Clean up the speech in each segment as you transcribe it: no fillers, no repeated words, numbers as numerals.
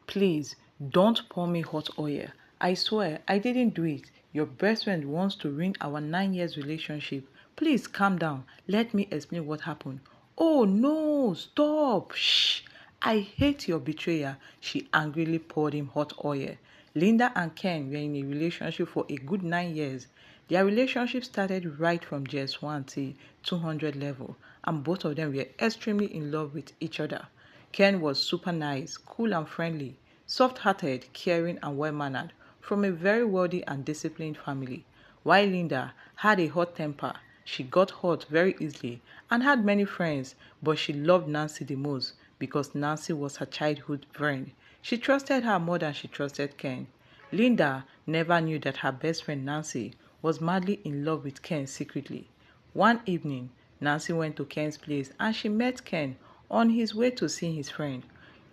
Please, don't pour me hot oil. I swear, I didn't do it. Your best friend wants to ruin our 9 years relationship. Please calm down. Let me explain what happened. Oh no, stop. Shh. I hate your betrayer. She angrily poured him hot oil. Linda and Ken were in a relationship for a good 9 years. Their relationship started right from JS1 till 200 level, and both of them were extremely in love with each other. Ken was super nice, cool and friendly, soft-hearted, caring and well-mannered, from a very wealthy and disciplined family. While Linda had a hot temper, she got hot very easily and had many friends, but she loved Nancy the most because Nancy was her childhood friend. She trusted her more than she trusted Ken. Linda never knew that her best friend Nancy was madly in love with Ken secretly. One evening, Nancy went to Ken's place and she met Ken on his way to see his friend.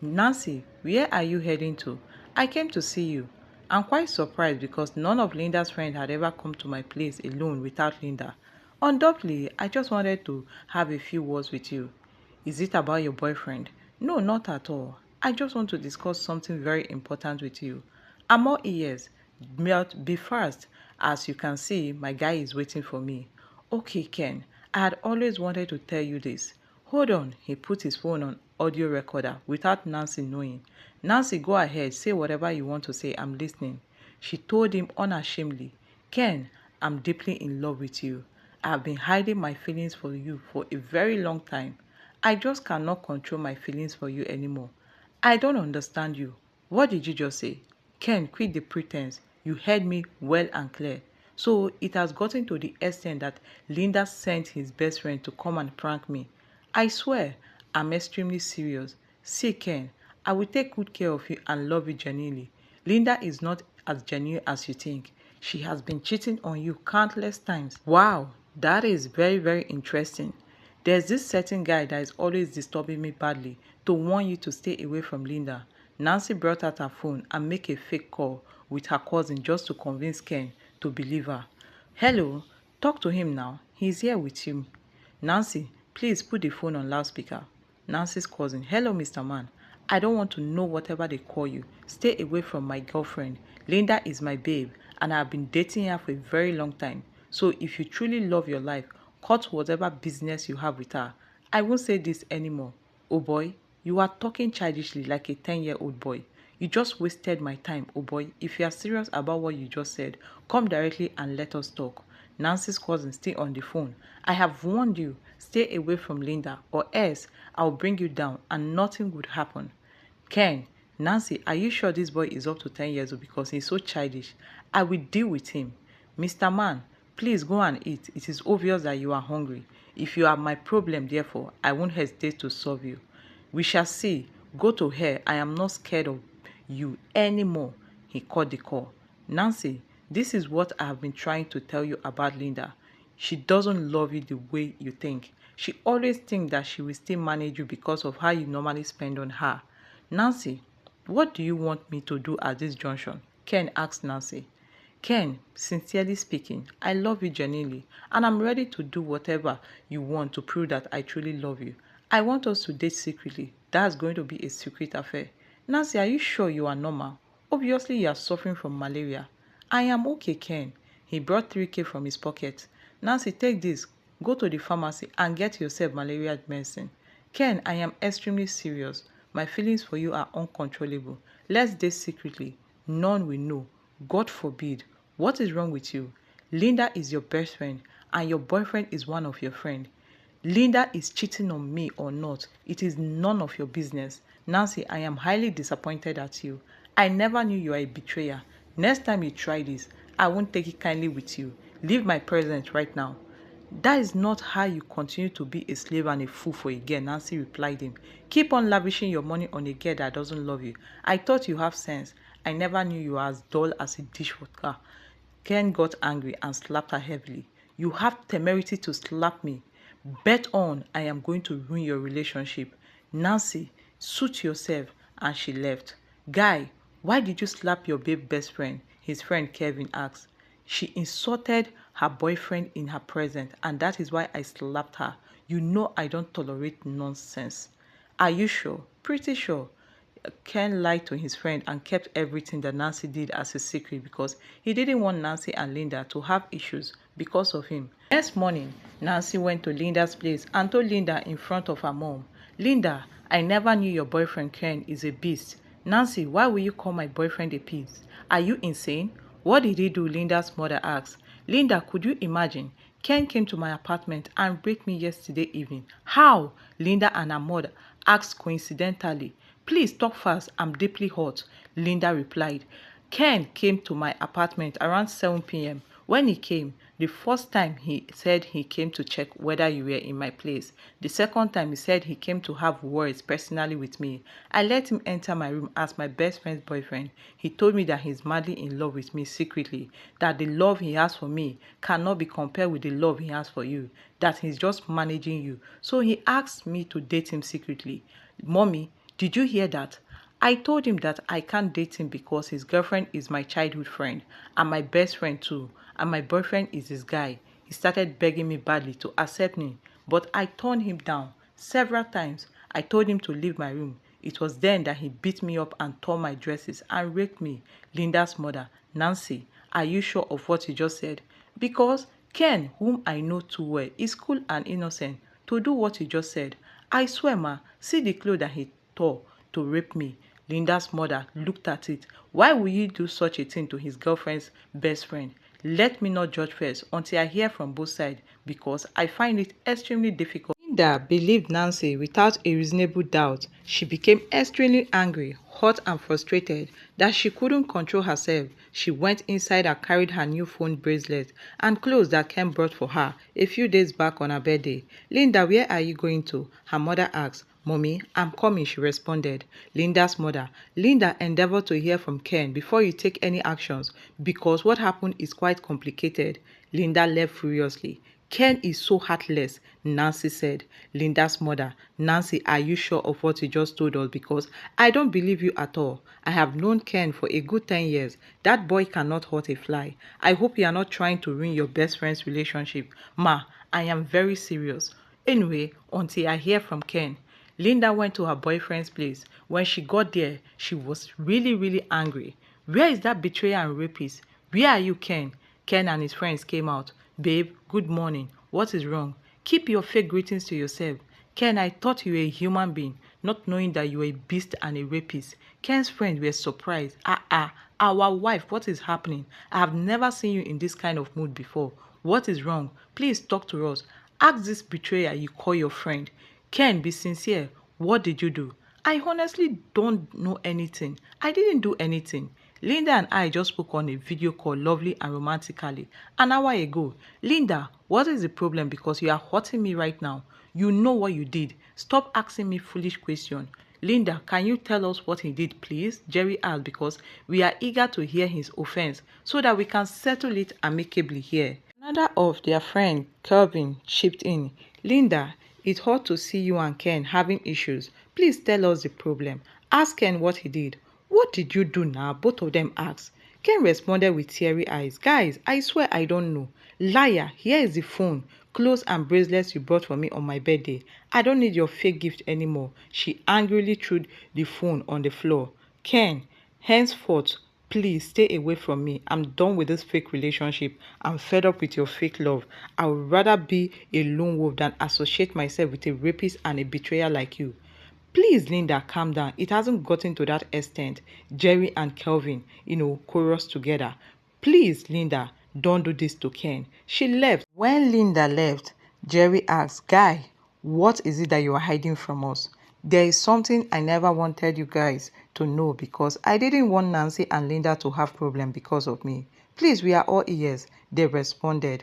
Nancy, where are you heading to? I came to see you. I'm quite surprised because none of Linda's friends had ever come to my place alone without Linda. Undoubtedly, I just wanted to have a few words with you. Is it about your boyfriend? No, not at all. I just want to discuss something very important with you. I'm all ears. But be fast. As you can see, my guy is waiting for me. Okay, Ken, I had always wanted to tell you this. Hold on, he put his phone on audio recorder without Nancy knowing. Nancy, go ahead, say whatever you want to say, I'm listening. She told him unashamedly, Ken, I'm deeply in love with you. I have been hiding my feelings for you for a very long time. I just cannot control my feelings for you anymore. I don't understand you. What did you just say? Ken, quit the pretense. You heard me well and clear. So it has gotten to the extent that Linda sent his best friend to come and prank me. I swear, I'm extremely serious. See, Ken, I will take good care of you and love you genuinely. Linda is not as genuine as you think. She has been cheating on you countless times. Wow, that is very, very interesting. There's this certain guy that is always disturbing me badly to warn you to stay away from Linda. Nancy brought out her phone and make a fake call with her cousin just to convince Ken to believe her. Hello, talk to him now. He's here with you. Nancy, please put the phone on loudspeaker. Nancy's cousin, hello Mr. Man. I don't want to know whatever they call you. Stay away from my girlfriend. Linda is my babe and I've been dating her for a very long time. So if you truly love your life, cut whatever business you have with her. I won't say this anymore. Oh boy, you are talking childishly like a 10-year-old boy. You just wasted my time, oh boy. If you are serious about what you just said, come directly and let us talk. Nancy's cousin still on the phone. I have warned you, stay away from Linda or else I'll bring you down and nothing would happen. Ken, Nancy, are you sure this boy is up to 10 years old because he's so childish? I will deal with him. Mr. Man, please go and eat. It is obvious that you are hungry. If you are my problem, therefore, I won't hesitate to solve you. We shall see. Go to her. I am not scared of you anymore. He cut the call. Nancy, this is what I have been trying to tell you about Linda. She doesn't love you the way you think. She always thinks that she will still manage you because of how you normally spend on her. Nancy, what do you want me to do at this junction? Ken asked Nancy. Ken, sincerely speaking, I love you genuinely and I'm ready to do whatever you want to prove that I truly love you. I want us to date secretly. That's going to be a secret affair. Nancy, are you sure you are normal? Obviously, you are suffering from malaria. I am okay, Ken. He brought 3K from his pocket. Nancy, take this. Go to the pharmacy and get yourself malaria medicine. Ken, I am extremely serious. My feelings for you are uncontrollable. Let's date secretly. None will know. God forbid. What is wrong with you? Linda is your best friend and your boyfriend is one of your friends. Linda is cheating on me or not, it is none of your business. Nancy, I am highly disappointed at you. I never knew you were a betrayer. Next time you try this, I won't take it kindly with you. Leave my presence right now. That is not how you continue to be a slave and a fool for a girl, Nancy replied him. Keep on lavishing your money on a girl that doesn't love you. I thought you have sense. I never knew you were as dull as a dishwasher. Ken got angry and slapped her heavily. You have temerity to slap me. Bet on I am going to ruin your relationship. Nancy, suit yourself. And she left. Guy, why did you slap your babe best friend? His friend Kevin asked. She insulted her boyfriend in her presence and that is why I slapped her. You know I don't tolerate nonsense. Are you sure? Pretty sure. Ken lied to his friend and kept everything that Nancy did as a secret because he didn't want Nancy and Linda to have issues because of him. Next morning, Nancy went to Linda's place and told Linda in front of her mom, "Linda, I never knew your boyfriend Ken is a beast." "Nancy, why will you call my boyfriend a beast? Are you insane? What did he do?" Linda's mother asked. "Linda, could you imagine? Ken came to my apartment and raped me yesterday evening." "How?" Linda and her mother asked coincidentally. "Please talk fast, I'm deeply hurt," Linda replied. "Ken came to my apartment around 7 p.m. When he came, the first time he said he came to check whether you were in my place. The second time he said he came to have words personally with me. I let him enter my room as my best friend's boyfriend. He told me that he's madly in love with me secretly, that the love he has for me cannot be compared with the love he has for you, that he's just managing you. So he asked me to date him secretly." "Mommy, did you hear that?" "I told him that I can't date him because his girlfriend is my childhood friend and my best friend too, and my boyfriend is this guy. He started begging me badly to accept me, but I turned him down several times. I told him to leave my room. It was then that he beat me up and tore my dresses and raped me." Linda's mother, "Nancy, are you sure of what you just said? Because Ken, whom I know too well, is cool and innocent to do what you just said. I swear, ma, see the clothes that he tore to rape me." Linda's mother looked at it. "Why would you do such a thing to his girlfriend's best friend? Let me not judge first until I hear from both sides because I find it extremely difficult." Linda believed Nancy without a reasonable doubt. She became extremely angry, hot and frustrated that she couldn't control herself. She went inside and carried her new phone bracelet and clothes that Ken brought for her a few days back on her birthday. "Linda, where are you going to?" her mother asked. "Mommy, I'm coming," she responded. Linda's mother, "Linda, endeavor to hear from Ken before you take any actions because what happened is quite complicated." Linda left furiously. "Ken is so heartless," Nancy said. Linda's mother, "Nancy, are you sure of what you just told us? Because I don't believe you at all. I have known Ken for a good 10 years. That boy cannot hurt a fly. I hope you are not trying to ruin your best friend's relationship. Ma, I am very serious. Anyway, until I hear from Ken." Linda went to her boyfriend's place. When she got there, she was really angry. "Where is that betrayer and rapist? Where are you, Ken?" Ken and his friends came out. "Babe, good morning. What is wrong? Keep your fake greetings to yourself." "Ken, I thought you were a human being, not knowing that you were a beast and a rapist." Ken's friends were surprised. Our wife, what is happening? I have never seen you in this kind of mood before. What is wrong? Please talk to us. Ask this betrayer you call your friend." "Ken, be sincere. What did you do?" "I honestly don't know anything. I didn't do anything. Linda and I just spoke on a video call lovely and romantically an hour ago." "Linda, what is the problem? Because you are hurting me right now. You know what you did. Stop asking me foolish questions." "Linda, can you tell us what he did, please?" Jerry asked because we are eager to hear his offense so that we can settle it amicably here. Another of their friend, Kelvin, chipped in. "Linda, it hurt to see you and Ken having issues. Please tell us the problem. Ask Ken what he did." "What did you do now?" both of them asked. Ken responded with teary eyes. "Guys, I swear I don't know. Liar, here is the phone, clothes and bracelets you brought for me on my birthday. I don't need your fake gift anymore." She angrily threw the phone on the floor. "Ken, henceforth, please stay away from me. I'm done with this fake relationship. I'm fed up with your fake love. I would rather be a lone wolf than associate myself with a rapist and a betrayer like you." "Please, Linda, calm down. It hasn't gotten to that extent." Jerry and Kelvin, chorus together. "Please, Linda, don't do this to Ken." She left. When Linda left, Jerry asked, "Guy, what is it that you are hiding from us?" "There is something I never wanted you guys to know because I didn't want Nancy and Linda to have problem because of me. Please, we are all ears," they responded.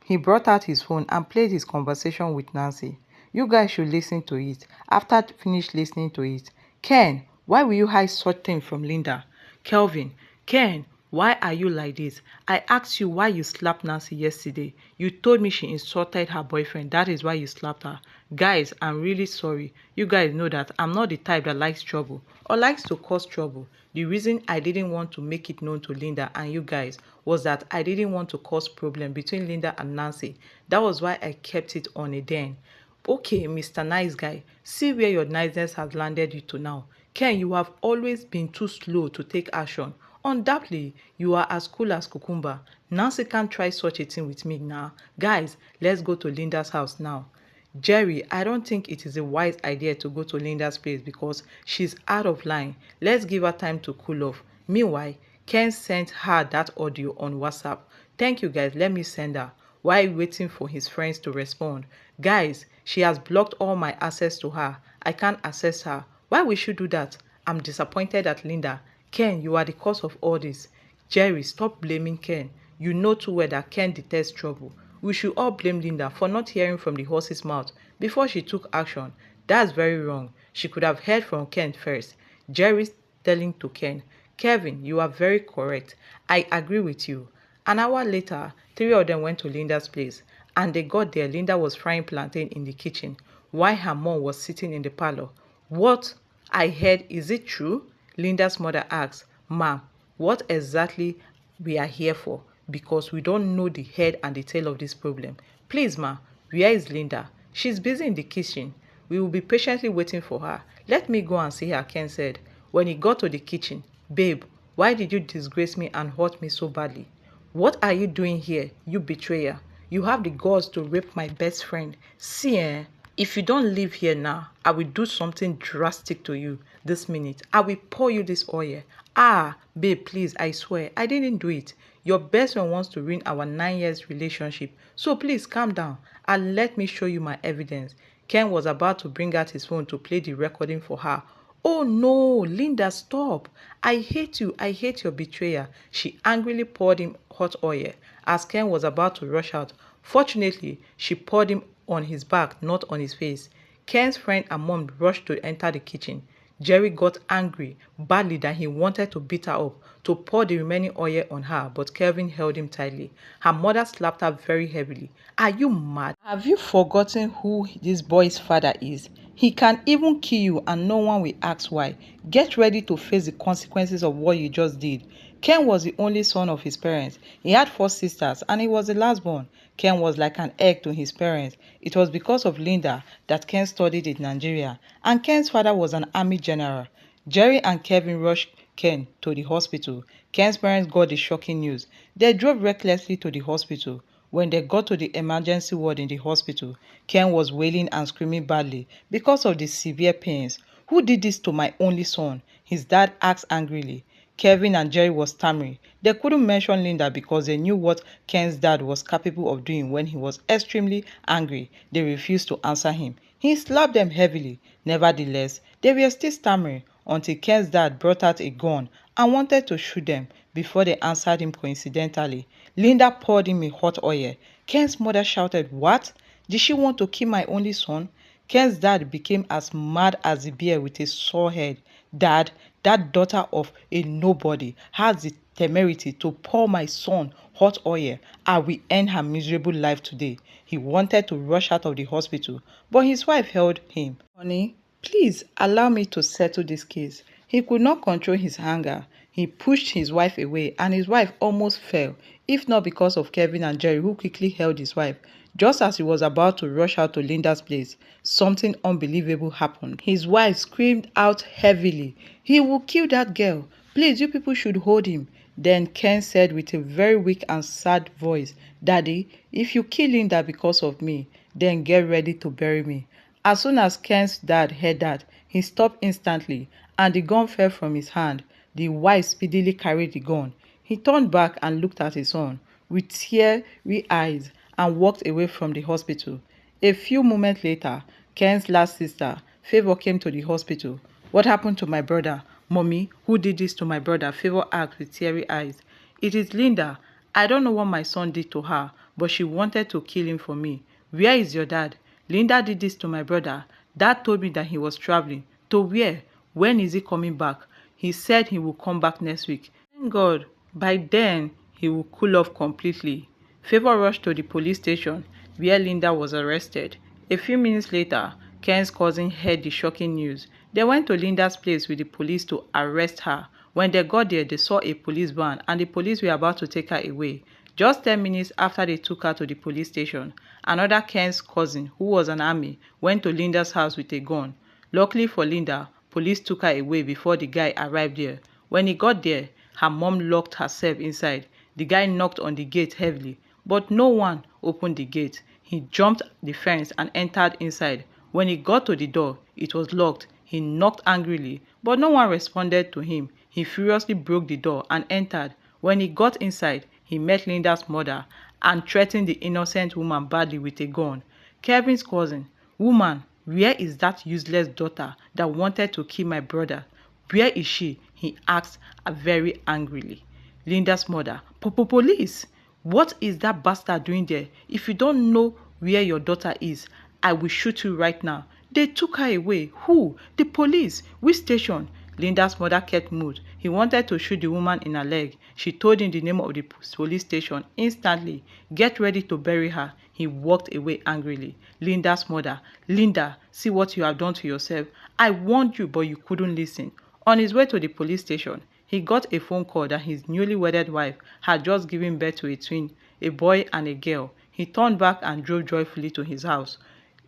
He brought out his phone and played his conversation with Nancy. "You guys should listen to it." After finished listening to it, "Ken, why will you hide such things from Linda?" Kelvin, "Ken, why are you like this? I asked you why you slapped Nancy yesterday. You told me she insulted her boyfriend. That is why you slapped her." "Guys, I'm really sorry. You guys know that I'm not the type that likes trouble or likes to cause trouble. The reason I didn't want to make it known to Linda and you guys was that I didn't want to cause problem between Linda and Nancy. That was why I kept it on a den." Okay, Mr. Nice Guy, see where your niceness has landed you to now. Ken, you have always been too slow to take action. Undoubtedly, you are as cool as cucumber. Nancy can't try such a thing with me now. Guys, let's go to Linda's house now. Jerry, I don't think it is a wise idea to go to Linda's place because she's out of line. Let's give her time to cool off. Meanwhile, Ken sent her that audio on WhatsApp. Thank you guys, let me send her. While waiting for his friends to respond. Guys, she has blocked all my access to her. I can't access her. Why would she do that? I'm disappointed at Linda. Ken, you are the cause of all this. Jerry, stop blaming Ken. You know too well that Ken detests trouble. We should all blame Linda for not hearing from the horse's mouth before she took action. That's very wrong. She could have heard from Ken first. Jerry's telling to Ken, Kevin, you are very correct. I agree with you. An hour later, three of them went to Linda's place. And they got there, Linda was frying plantain in the kitchen, while her mom was sitting in the parlor. What I heard, is it true? Linda's mother asked. Ma'am, what exactly we are here for? Because we don't know the head and the tail of this problem. Please, ma, where is Linda? She's busy in the kitchen. We will be patiently waiting for her. Let me go and see her, Ken said. When he got to the kitchen, babe, why did you disgrace me and hurt me so badly? What are you doing here, you betrayer? You have the guts to rape my best friend. See, if you don't leave here now, I will do something drastic to you this minute. I will pour you this oil. Ah, babe, please, I swear, I didn't do it. Your best friend wants to ruin our 9 years relationship. So please calm down and let me show you my evidence. Ken was about to bring out his phone to play the recording for her. Oh no, Linda, stop. I hate you. I hate your betrayer. She angrily poured him hot oil as Ken was about to rush out. Fortunately, she poured him on his back, not on his face. Ken's friend and mom rushed to enter the kitchen. Jerry got angry badly that he wanted to beat her up, to pour the remaining oil on her, but Kevin held him tightly. Her mother slapped her very heavily. Are you mad? Have you forgotten who this boy's father is? He can even kill you and no one will ask why. Get ready to face the consequences of what you just did. Ken was the only son of his parents. He had 4 sisters and he was the last born. Ken was like an egg to his parents. It was because of Linda that Ken studied in Nigeria, and Ken's father was an army general. Jerry and Kevin rushed Ken to the hospital. Ken's parents got the shocking news. They drove recklessly to the hospital. When they got to the emergency ward in the hospital, Ken was wailing and screaming badly because of the severe pains. Who did this to my only son? His dad asked angrily. Kevin and Jerry was stammering. They couldn't mention Linda because they knew what Ken's dad was capable of doing when he was extremely angry. They refused to answer him. He slapped them heavily. Nevertheless, they were still stammering until Ken's dad brought out a gun and wanted to shoot them before they answered him coincidentally. Linda poured him a hot oil. Ken's mother shouted, "What? Did she want to kill my only son?" Ken's dad became as mad as a bear with a sore head. Dad, that daughter of a nobody has the temerity to pour my son hot oil. I will end her miserable life today. He wanted to rush out of the hospital, but his wife held him. Honey, please allow me to settle this case. He could not control his anger. He pushed his wife away and his wife almost fell, if not because of Kevin and Jerry who quickly held his wife. Just as he was about to rush out to Linda's place, something unbelievable happened. His wife screamed out heavily, "He will kill that girl. Please, you people should hold him." Then Ken said with a very weak and sad voice, "Daddy, if you kill Linda because of me, then get ready to bury me." As soon as Ken's dad heard that, he stopped instantly and the gun fell from his hand. The wife speedily carried the gun. He turned back and looked at his son with teary eyes and walked away from the hospital. A few moments later, Ken's last sister, Favor, came to the hospital. "What happened to my brother? Mommy, who did this to my brother?" Favor asked with teary eyes. "It is Linda. I don't know what my son did to her, but she wanted to kill him for me." "Where is your dad?" "Linda did this to my brother. Dad told me that he was traveling." "To where? When is he coming back?" "He said he will come back next week." "Thank God. By then, he will cool off completely." Favor rushed to the police station where Linda was arrested. A few minutes later, Ken's cousin heard the shocking news. They went to Linda's place with the police to arrest her. When they got there, they saw a police van and the police were about to take her away. Just 10 minutes after they took her to the police station, another Ken's cousin, who was an army, went to Linda's house with a gun. Luckily for Linda, police took her away before the guy arrived there. When he got there, her mom locked herself inside. The guy knocked on the gate heavily, but no one opened the gate. He jumped the fence and entered inside. When he got to the door, it was locked. He knocked angrily, but no one responded to him. He furiously broke the door and entered. When he got inside, he met Linda's mother and threatened the innocent woman badly with a gun. Kevin's cousin, "Woman, where is that useless daughter that wanted to kill my brother? Where is she?" he asked very angrily. Linda's mother, Police! What is that bastard doing there? If you don't know where your daughter is, I will shoot you right now. They took her away. Who? The police. Which station? Linda's mother kept mute. He wanted to shoot the woman in her leg. She told him the name of the police station instantly. Get ready to bury her. He walked away angrily. Linda's mother, Linda, see what you have done to yourself. I warned you, but you couldn't listen. On his way to the police station, he got a phone call that his newly wedded wife had just given birth to a twin, a boy and a girl. He turned back and drove joyfully to his house.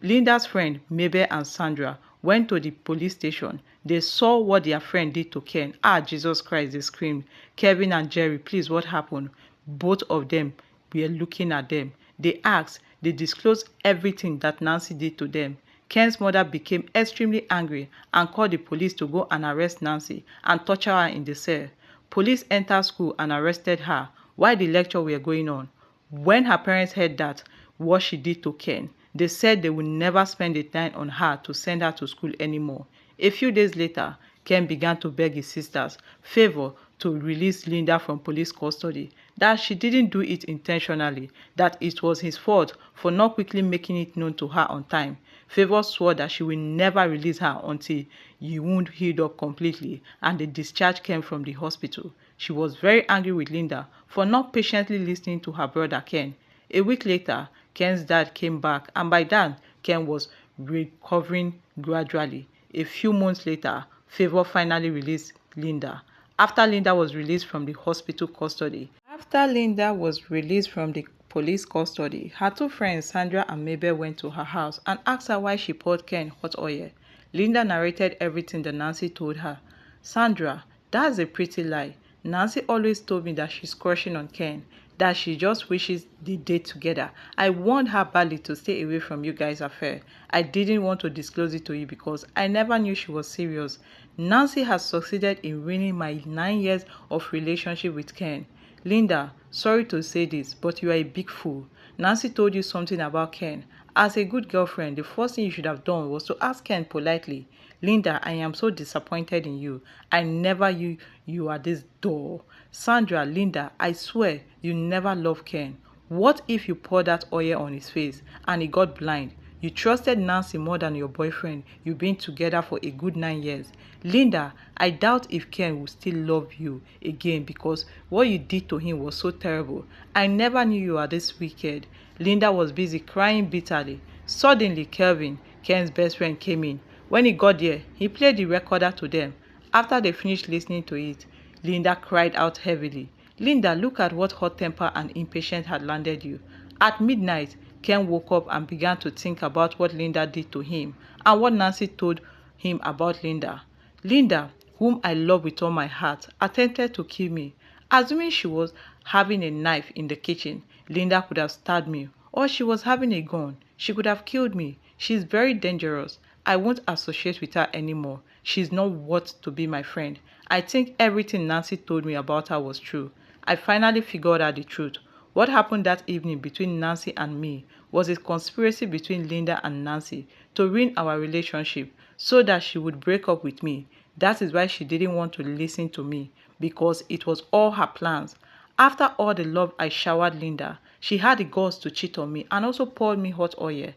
Linda's friend, Mabel and Sandra, went to the police station. They saw what their friend did to Ken. Ah, Jesus Christ, they screamed. Kevin and Jerry, please, what happened? Both of them were looking at them. They asked, they disclosed everything that Nancy did to them. Ken's mother became extremely angry and called the police to go and arrest Nancy and torture her in the cell. Police entered school and arrested her while the lecture were going on. When her parents heard that, what she did to Ken, they said they would never spend a dime on her to send her to school anymore. A few days later, Ken began to beg his sisters favor to release Linda from police custody, that she didn't do it intentionally, that it was his fault for not quickly making it known to her on time. Favor swore that she will never release her until the wound healed up completely and the discharge came from the hospital. She was very angry with Linda for not patiently listening to her brother Ken. A week later, Ken's dad came back, and by then, Ken was recovering gradually. A few months later, Favor finally released Linda. After Linda was released from the hospital custody. After Linda was released from the police custody, her two friends, Sandra and Mabel, went to her house and asked her why she poured Ken hot oil. Linda narrated everything that Nancy told her. Sandra, that's a pretty lie. Nancy always told me that she's crushing on Ken, that she just wishes they date together. I warned her badly to stay away from you guys' affair. I didn't want to disclose it to you because I never knew she was serious. Nancy has succeeded in ruining my 9 years of relationship with Ken. Linda, sorry to say this, but you are a big fool. Nancy told you something about Ken. As a good girlfriend, the first thing you should have done was to ask Ken politely. Linda, I am so disappointed in you. I never knew you are this dull. Sandra, Linda, I swear you never loved Ken. What if you poured that oil on his face and he got blind? You trusted Nancy more than your boyfriend. You've been together for a good 9 years. Linda, I doubt if Ken will still love you again because what you did to him was so terrible. I never knew you were this wicked. Linda was busy crying bitterly. Suddenly, Kelvin, Ken's best friend, came in. When he got there, he played the recorder to them. After they finished listening to it, Linda cried out heavily. Linda, look at what hot temper and impatience had landed you. At midnight, Ken woke up and began to think about what Linda did to him and what Nancy told him about Linda. Linda, whom I love with all my heart, attempted to kill me. Assuming she was having a knife in the kitchen, Linda could have stabbed me, or she was having a gun. She could have killed me. She is very dangerous. I won't associate with her anymore. She's not worth to be my friend. I think everything Nancy told me about her was true. I finally figured out the truth. What happened that evening between Nancy and me was a conspiracy between Linda and Nancy to ruin our relationship so that she would break up with me. That is why she didn't want to listen to me, because it was all her plans. After all the love I showered Linda, she had the guts to cheat on me and also poured me hot oil.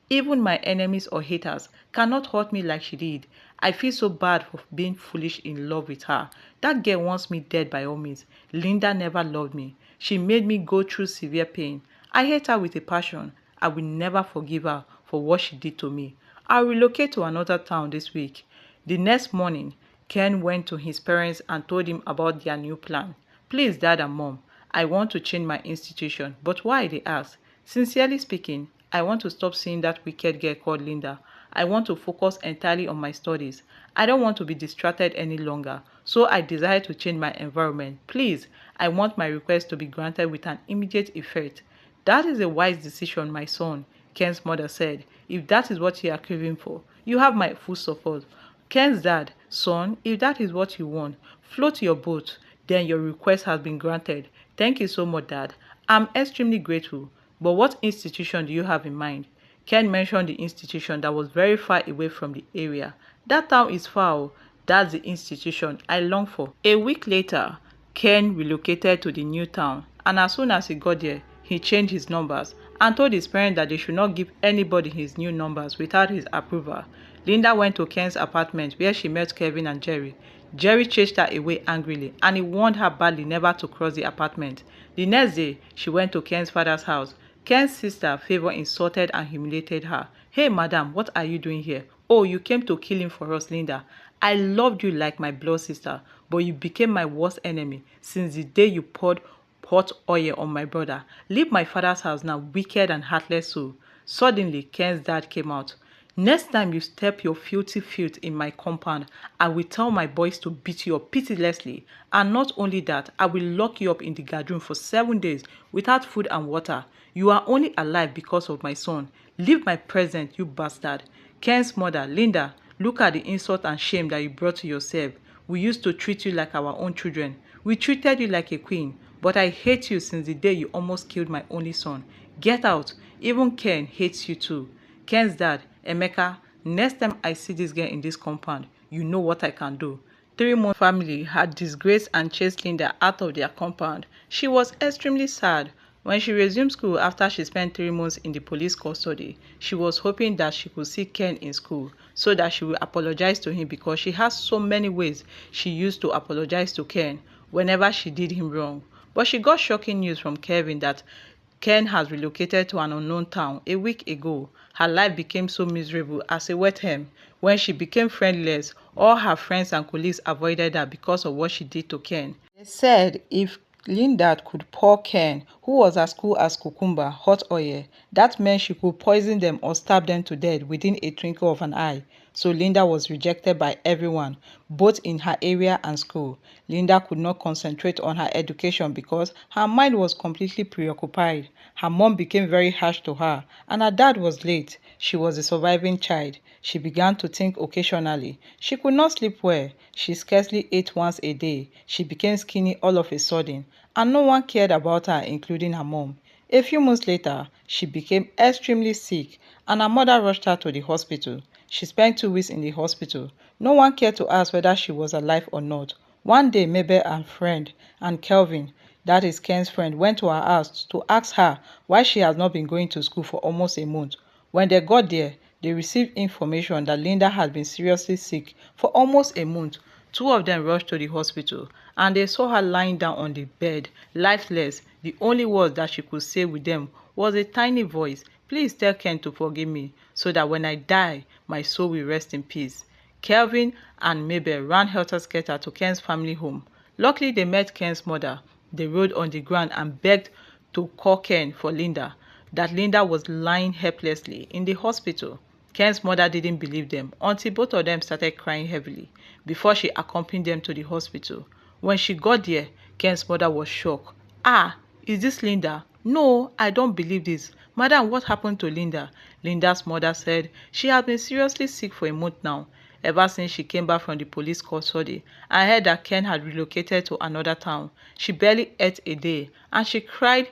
Even my enemies or haters cannot hurt me like she did. I feel so bad for being foolish in love with her. That girl wants me dead by all means. Linda never loved me. She made me go through severe pain. I hate her with a passion. I will never forgive her for what she did to me. I'll relocate to another town this week. The next morning, Ken went to his parents and told him about their new plan. Please, Dad and Mom, I want to change my institution. But why, they ask? Sincerely speaking, I want to stop seeing that wicked girl called Linda. I want to focus entirely on my studies. I don't want to be distracted any longer. So I desire to change my environment. Please, I want my request to be granted with an immediate effect. That is a wise decision, my son, Ken's mother said. If that is what you are craving for, you have my full support. Ken's dad, son, if that is what you want, float your boat. Then your request has been granted. Thank you so much, Dad. I'm extremely grateful. But what institution do you have in mind? Ken mentioned the institution that was very far away from the area. That town is far. Oh. That's the institution I long for. A week later, Ken relocated to the new town, and as soon as he got there, he changed his numbers and told his parents that they should not give anybody his new numbers without his approval. Linda went to Ken's apartment where she met Kevin and Jerry. Jerry chased her away angrily and he warned her badly never to cross the apartment. The next day, she went to Ken's father's house. Ken's sister, Favor, insulted and humiliated her. "Hey, madam, what are you doing here? Oh, you came to kill him for us, Linda. I loved you like my blood sister, but you became my worst enemy since the day you poured hot oil on my brother. Leave my father's house now, wicked and heartless soul." Suddenly, Ken's dad came out. "Next time you step your filthy foot in my compound, I will tell my boys to beat you up pitilessly. And not only that, I will lock you up in the guard room for 7 days without food and water. You are only alive because of my son. Leave my presence, you bastard." Ken's mother, Linda, look at the insult and shame that you brought to yourself. We used to treat you like our own children. We treated you like a queen. But I hate you since the day you almost killed my only son. Get out. Even Ken hates you too. Ken's dad, Emeka, next time I see this girl in this compound, you know what I can do. 3 months family had disgraced and chased Linda out of their compound. She was extremely sad. When she resumed school after she spent 3 months in the police custody, she was hoping that she could see Ken in school so that she will apologize to him because she has so many ways she used to apologize to Ken whenever she did him wrong. But she got shocking news from Kevin that Ken has relocated to an unknown town a week ago. Her life became so miserable as a wet hen. When she became friendless, all her friends and colleagues avoided her because of what she did to Ken. They said if Linda could pour Ken, who was as cool as cucumber, hot oil, that meant she could poison them or stab them to death within a twinkle of an eye. So Linda was rejected by everyone, both in her area and school. Linda could not concentrate on her education because her mind was completely preoccupied. Her mom became very harsh to her, and her dad was late. She was a surviving child. She began to think occasionally. She could not sleep well. She scarcely ate once a day. She became skinny all of a sudden, and no one cared about her, including her mom. A few months later, she became extremely sick, and her mother rushed her to the hospital. She spent 2 weeks in the hospital. No one cared to ask whether she was alive or not. One day, Mabel and friend and Kelvin, that is Ken's friend, went to her house to ask her why she has not been going to school for almost a month. When they got there, they received information that Linda had been seriously sick for almost a month. Two of them rushed to the hospital and they saw her lying down on the bed, lifeless. The only words that she could say with them was a tiny voice, "Please tell Ken to forgive me so that when I die, my soul will rest in peace." Kelvin and Mabel ran helter-skelter to Ken's family home. Luckily, they met Ken's mother. They rolled on the ground and begged to call Ken for Linda, that Linda was lying helplessly in the hospital. Ken's mother didn't believe them until both of them started crying heavily before she accompanied them to the hospital. When she got there, Ken's mother was shocked. "Ah, is this Linda? No, I don't believe this. Madam, what happened to Linda?" Linda's mother said she had been seriously sick for a month now. Ever since she came back from the police custody, I heard that Ken had relocated to another town. She barely ate a day and she cried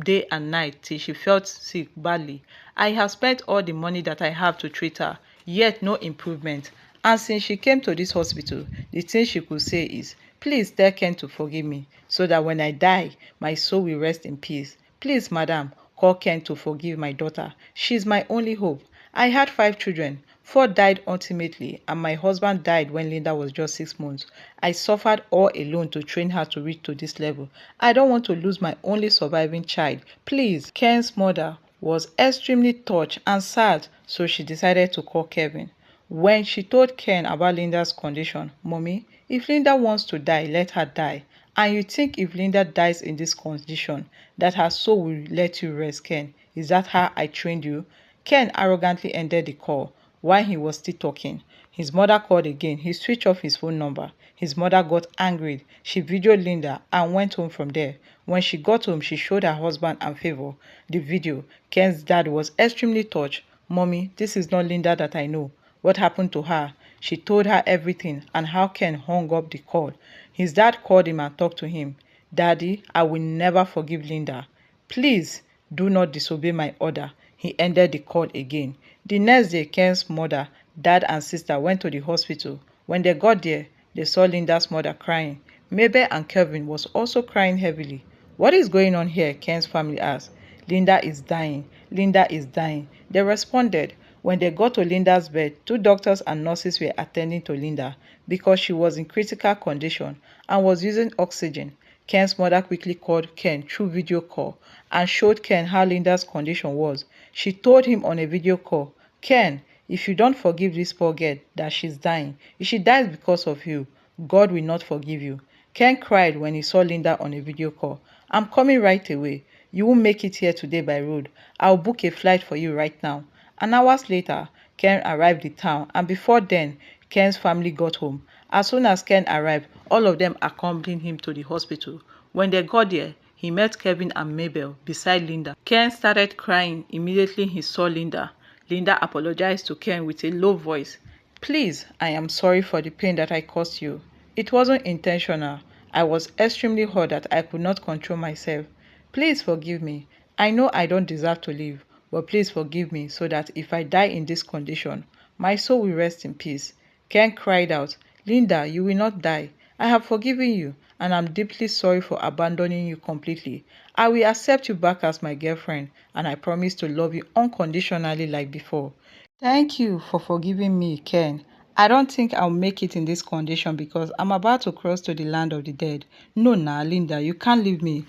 day and night till she felt sick badly. I have spent all the money that I have to treat her, yet no improvement. And since she came to this hospital, the thing she could say is, "Please tell Ken to forgive me, so that when I die, my soul will rest in peace. Please, madam, call Ken to forgive my daughter. She's my only hope. I had 5 children. 4 died ultimately, and my husband died when Linda was just 6 months. I suffered all alone to train her to reach to this level. I don't want to lose my only surviving child. Please." Ken's mother was extremely touched and sad, so she decided to call Kevin. When she told Ken about Linda's condition, "Mommy, if Linda wants to die, let her die. And you think if Linda dies in this condition, that her soul will let you rest, Ken? Is that how I trained you? Ken arrogantly ended the call while he was still talking. His mother called again. He switched off his phone number. His mother got angry. She videoed Linda and went home from there. When she got home, she showed her husband and Favor the video. Ken's dad was extremely touched. Mommy, this is not Linda that I know. What happened to her? She told her everything and how Ken hung up the call. His dad called him and talked to him. Daddy, I will never forgive Linda. Please do not disobey my order. He ended the call again. The next day, Ken's mother, dad and sister went to the hospital. When they got there, they saw Linda's mother crying. Mabel and Kelvin was also crying heavily. What is going on here? Ken's family asked. Linda is dying. Linda is dying. They responded. When they got to Linda's bed, two doctors and nurses were attending to Linda because she was in critical condition and was using oxygen. Ken's mother quickly called Ken through video call and showed Ken how Linda's condition was. She told him on a video call, Ken, if you don't forgive this poor girl that she's dying, if she dies because of you, God will not forgive you. Ken cried when he saw Linda on a video call. I'm coming right away. You won't make it here today by road. I'll book a flight for you right now. And hours later, Ken arrived in town, and before then, Ken's family got home. As soon as Ken arrived, all of them accompanied him to the hospital. When they got there, he met Kevin and Mabel beside Linda. Ken started crying immediately he saw Linda. Linda apologized to Ken with a low voice. Please, I am sorry for the pain that I caused you. It wasn't intentional. I was extremely hurt that I could not control myself. Please forgive me. I know I don't deserve to live, but please forgive me so that if I die in this condition, my soul will rest in peace. Ken cried out, Linda, you will not die. I have forgiven you, and I'm deeply sorry for abandoning you completely. I will accept you back as my girlfriend, and I promise to love you unconditionally like before. Thank you for forgiving me, Ken. I don't think I'll make it in this condition because I'm about to cross to the land of the dead. No, nah, Linda, you can't leave me.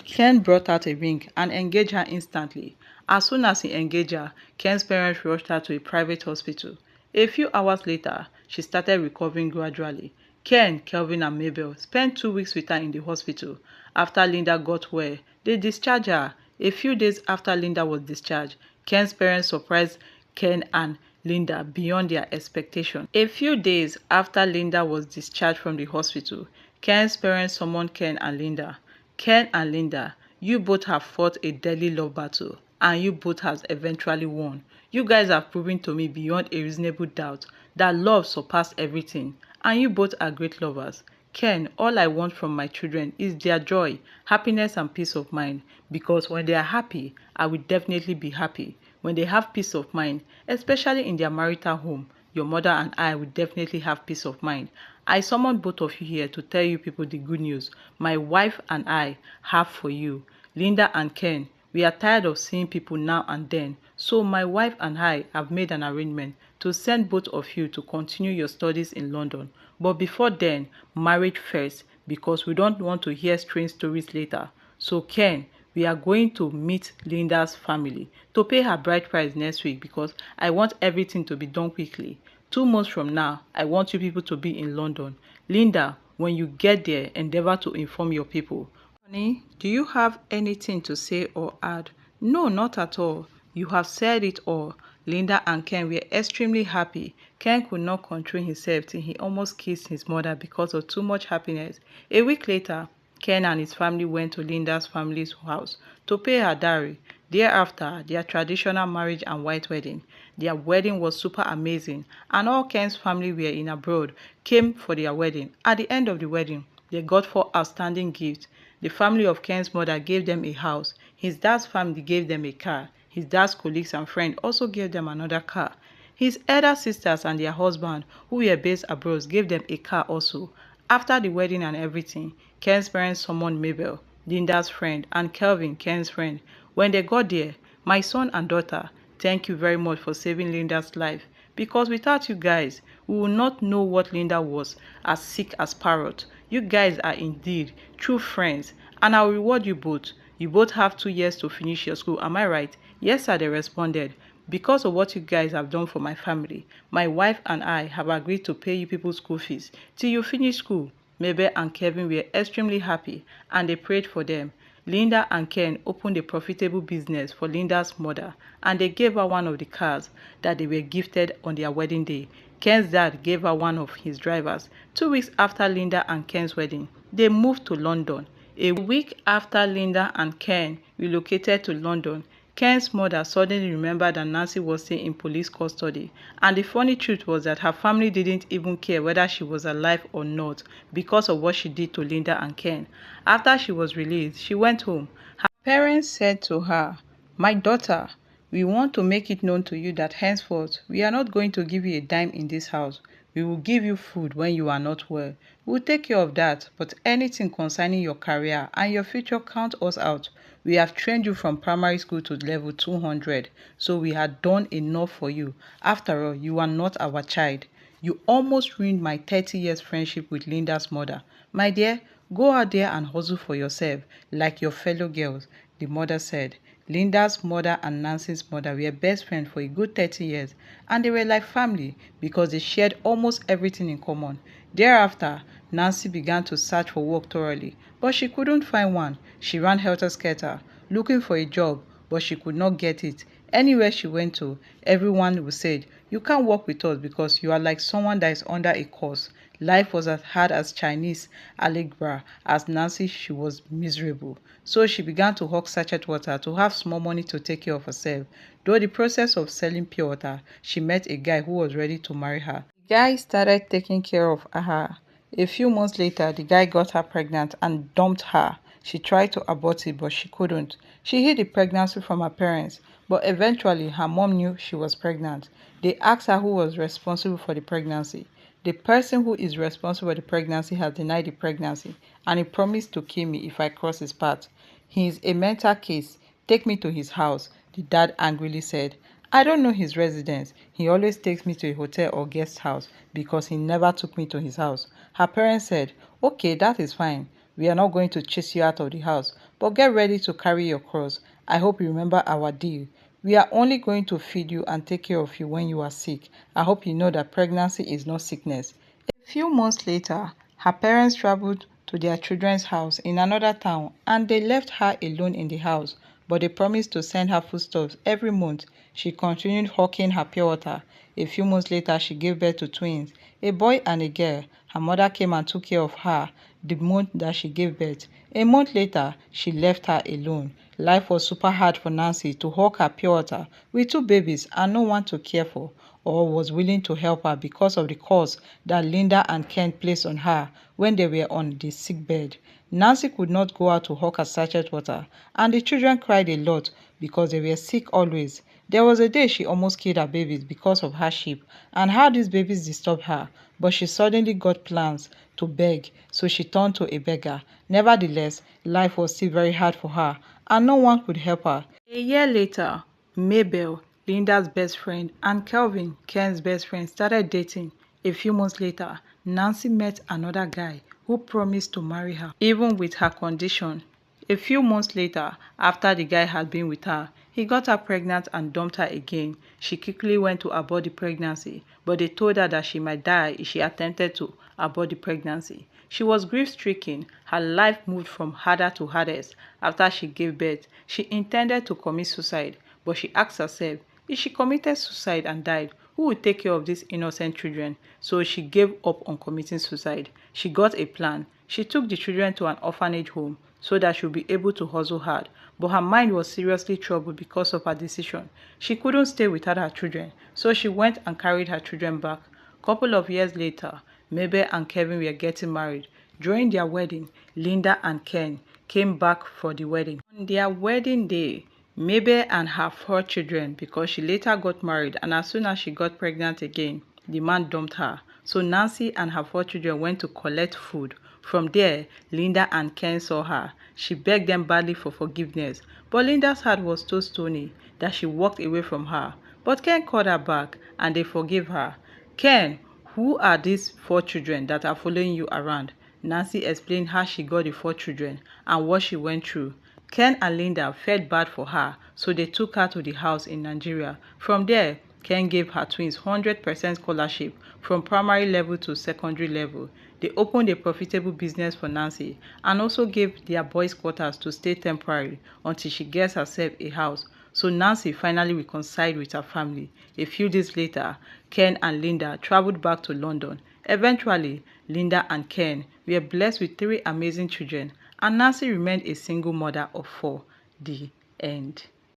Ken brought out a ring and engaged her instantly. As soon as he engaged her, Ken's parents rushed her to a private hospital. A few hours later, she started recovering gradually. Ken, Kelvin, and Mabel spent 2 weeks with her in the hospital. After Linda got well, they discharged her. A few days after Linda was discharged, Ken's parents surprised Ken and Linda beyond their expectation. A few days after Linda was discharged from the hospital, Ken's parents summoned Ken and Linda. Ken and Linda, you both have fought a deadly love battle and you both have eventually won. You guys have proven to me beyond a reasonable doubt that love surpasses everything and you both are great lovers. Ken, all I want from my children is their joy, happiness and peace of mind because when they are happy, I will definitely be happy. When they have peace of mind, especially in their marital home, your mother and I will definitely have peace of mind. I summoned both of you here to tell you people the good news my wife and I have for you. Linda and Ken, we are tired of seeing people now and then, so my wife and I have made an arrangement to send both of you to continue your studies in London. But before then, marriage first, because we don't want to hear strange stories later. So Ken, we are going to meet Linda's family to pay her bride price next week because I want everything to be done quickly. 2 months from now, I want you people to be in London. Linda, when you get there, endeavor to inform your people. Honey, do you have anything to say or add? No, not at all. You have said it all. Linda and Ken were extremely happy. Ken could not control himself till he almost kissed his mother because of too much happiness. A week later, Ken and his family went to Linda's family's house to pay her dowry. Thereafter, their traditional marriage and white wedding. Their wedding was super amazing and all Ken's family were in abroad came for their wedding. At the end of the wedding, they got 4 outstanding gifts. The family of Ken's mother gave them a house. His dad's family gave them a car. His dad's colleagues and friends also gave them another car. His elder sisters and their husband, who were based abroad, gave them a car also. After the wedding and everything, Ken's parents summoned Mabel, Linda's friend, and Kelvin, Ken's friend. When they got there, my son and daughter, thank you very much for saving Linda's life. Because without you guys, we will not know what Linda was, as sick as parrot. You guys are indeed true friends, and I'll reward you both. You both have 2 years to finish your school, am I right? Yes, sir, they responded. Because of what you guys have done for my family, my wife and I have agreed to pay you people's school fees till you finish school. Mabel and Kevin were extremely happy and they prayed for them. Linda and Ken opened a profitable business for Linda's mother and they gave her one of the cars that they were gifted on their wedding day. Ken's dad gave her one of his drivers. 2 weeks after Linda and Ken's wedding, they moved to London. A week after Linda and Ken relocated to London, Ken's mother suddenly remembered that Nancy was still in police custody, and the funny truth was that her family didn't even care whether she was alive or not because of what she did to Linda and Ken. After she was released, she went home. Her parents said to her, "My daughter, we want to make it known to you that henceforth we are not going to give you a dime in this house. We will give you food when you are not well. We will take care of that, but anything concerning your career and your future, count us out. We have trained you from primary school to level 200, so we had done enough for you. After all, you are not our child. You almost ruined my 30 years friendship with Linda's mother. My dear, go out there and hustle for yourself like your fellow girls," the mother said. Linda's mother and Nancy's mother were best friends for a good 30 years, and they were like family because they shared almost everything in common. Thereafter, Nancy began to search for work thoroughly, but she couldn't find one. She ran helter-skelter, looking for a job, but she could not get it. Anywhere she went to, everyone would say, "You can't work with us because you are like someone that is under a curse." Life was as hard as Chinese algebra. As Nancy, she was miserable. So she began to hawk sachet water to have small money to take care of herself. Though the process of selling pure water, she met a guy who was ready to marry her. The guy started taking care of her. A few months later, the guy got her pregnant and dumped her. She tried to abort it, but she couldn't. She hid the pregnancy from her parents, but eventually her mom knew she was pregnant. They asked her who was responsible for the pregnancy. The person who is responsible for the pregnancy has denied the pregnancy, and he promised to kill me if I cross his path. He is a mental case. Take me to his house, the dad angrily said. I don't know his residence. He always takes me to a hotel or guest house because he never took me to his house. Her parents said, "Okay, that is fine. We are not going to chase you out of the house, but get ready to carry your cross. I hope you remember our deal. We are only going to feed you and take care of you when you are sick. I hope you know that pregnancy is not sickness." A few months later, her parents traveled to their children's house in another town and they left her alone in the house, but they promised to send her foodstuffs every month. She continued hawking her pure water. A few months later, she gave birth to twins, a boy and a girl. Her mother came and took care of her the month that she gave birth. A month later, she left her alone. Life was super hard for Nancy to hawk her pure water with two babies and no one to care for or was willing to help her because of the curse that Linda and Ken placed on her when they were on the sick bed. Nancy could not go out to hawk her sachet water, and the children cried a lot because they were sick always. There was a day she almost killed her babies because of hardship and how these babies disturbed her, but she suddenly got plans to beg, so she turned to a beggar. Nevertheless, life was still very hard for her, and no one could help her. A year later, Mabel, Linda's best friend, and Kelvin, Ken's best friend, started dating. A few months later, Nancy met another guy who promised to marry her, even with her condition. A few months later, after the guy had been with her, he got her pregnant and dumped her again. She quickly went to abort the pregnancy, but they told her that she might die if she attempted to abort the pregnancy. She was grief-stricken. Her life moved from harder to hardest. After she gave birth, she intended to commit suicide, but she asked herself, if she committed suicide and died, who would take care of these innocent children? So she gave up on committing suicide. She got a plan. She took the children to an orphanage home so that she would be able to hustle hard. But her mind was seriously troubled because of her decision. She couldn't stay without her children, so she went and carried her children back. Couple of years later, Mabel and Kevin were getting married. During their wedding, Linda and Ken came back for the wedding. On their wedding day, Mabel and her 4 children, because she later got married and as soon as she got pregnant again, the man dumped her. So Nancy and her 4 children went to collect food. From there, Linda and Ken saw her. She begged them badly for forgiveness, but Linda's heart was so stony that she walked away from her. But Ken called her back and they forgave her. Ken, who are these 4 children that are following you around? Nancy explained how she got the 4 children and what she went through. Ken and Linda felt bad for her, so they took her to the house in Nigeria. From there, Ken gave her twins 100% scholarship from primary level to secondary level. They opened a profitable business for Nancy and also gave their boys' quarters to stay temporary until she gets herself a house. So Nancy finally reconciled with her family. A few days later, Ken and Linda traveled back to London. Eventually, Linda and Ken were blessed with 3 amazing children, and Nancy remained a single mother of 4. The end.